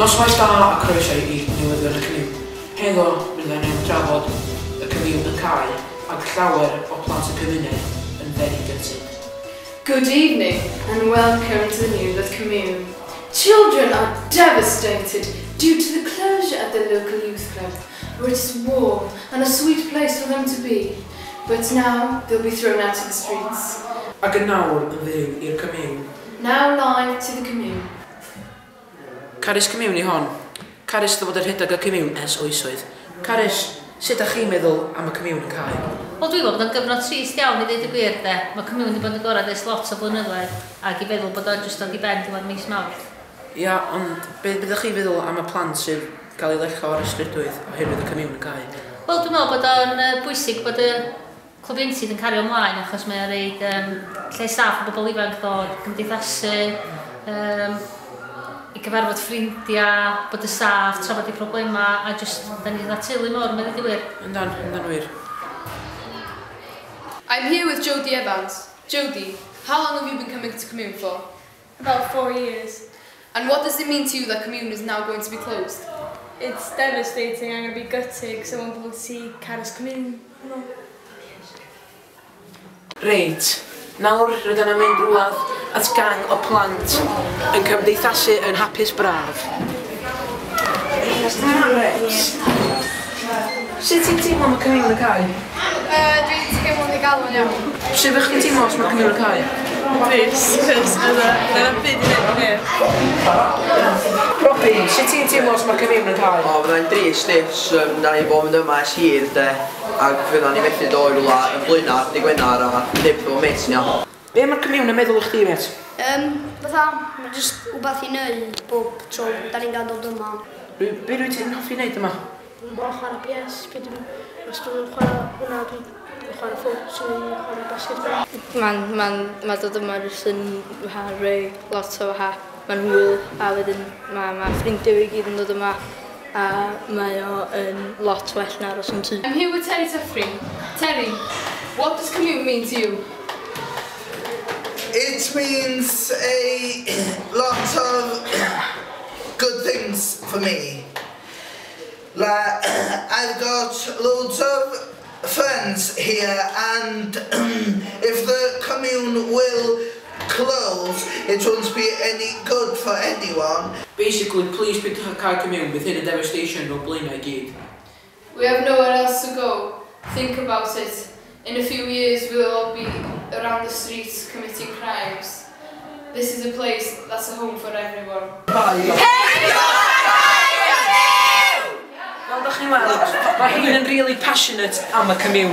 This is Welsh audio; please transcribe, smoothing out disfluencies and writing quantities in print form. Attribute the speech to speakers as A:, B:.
A: Noswaith da a croeso I Newyddion y Comiwn. Heddo byddwn ni'n trafod y Comiwn yn cael ac llawer o plant y cymuned yn Ieuenctid.
B: Good evening and welcome to the Newyddion Comiwn. Children are devastated due to the closure at the local youth club, where it's warm and a sweet place for them to be. But now they'll be thrown out to the streets.
A: Ac yn nawr yn fyw i'r Comiwn.
B: Now live to the Comiwn.
A: Carys Comiwn I hon. Carys dy fod yr rhedeg y Comiwn ers oesoedd. Carys, sut ydych chi'n meddwl am y Comiwn yn cael?
C: Wel, dwi'n meddwl bod o'n gyfnod trist iawn I ddweud y gwir, de. Mae Comiwn wedi bod yn gorau ers lot o blynyddoedd, ac I feddwl bod o'n jyst dod I ben diwedd mis Mawrth.
A: Ia, ond beth byddwch chi feddwl am y plant sydd cael ei lecho ar ystrydoedd oherwydd y Comiwn yn cael? Wel, dwi'n meddwl bod o'n bwysig bod y clwb Ieuenctid yn cario ymlaen, achos mae'n rhaid lle saff o bobl ifanc ddod, gymdeithasu, I gyfarfod ffrindiau, bod y saff, trafod I problemau, a jyst, da ni'n teulu mor, mae'n dweud wir. Yndan wir.
D: I'm here with Jodie Evans. Jodie, how long have you been coming to Comiwn for?
E: About 4 years.
D: And what does it mean to you that Comiwn is now going to be closed?
E: It's devastating. I'm going to be gutted because I won't be able to see Carys Comiwn. No.
A: Reit, nawr rydyn ni'n mynd rwad at gang o plant yn cymdeithasu yn hapus braf. Sut ti'n teimlo am y Comiwn yn cael?
E: Dwi'n teimlo'n ei galon iawn.
A: Sut ydych chi'n teimlo os mae Comiwn yn cael?
E: Rhys, cos yna byd I wneud I
A: Robi, sut ti'n teimlo os mae Comiwn yn cael?
F: O, fyddai'n drist da ni bod yn yma ers hir, de. Ac fyddai'n ni methu dod rwla yn Blaenau, di Gwenar a ddim bod met ni o.
A: Be mae'r Comiwn yn meddwl I chdi, met?
G: Fatha, mae jyst wbeth I wneud bob tro, da ni'n gael dod yma.
A: Be rwy'n ti'n hoffi wneud yma?
G: Dwi'n bod chwarae PS, os dwi'n chwarae hwnna, dwi'n chwarae ffwt, dwi'n chwarae basketball.
H: Mae dod yma jyst yn rhoi lot o hap. Mae'n hwyl a wedyn mae ffrindiau I gyd yn dod yma a mae o yn lot well na aros yn tŷ.
D: I'm here with Terry Tuffrey. Terry, what does Comiwn mean to you?
I: It means a lot of good things for me. Like, I've got loads of friends here and if the Comiwn will close, it won't be any good for anyone.
A: Basically, please pick a car Comiwn with the devastation of Blaenau I gyd.
D: We have nowhere else to go. Think about it. In a few years, we'll all be around the streets committing crimes. This is a place that's a home for everyone.
A: Fel ydych chi'n weld, mae hyn yn really passionate am y Comiwn.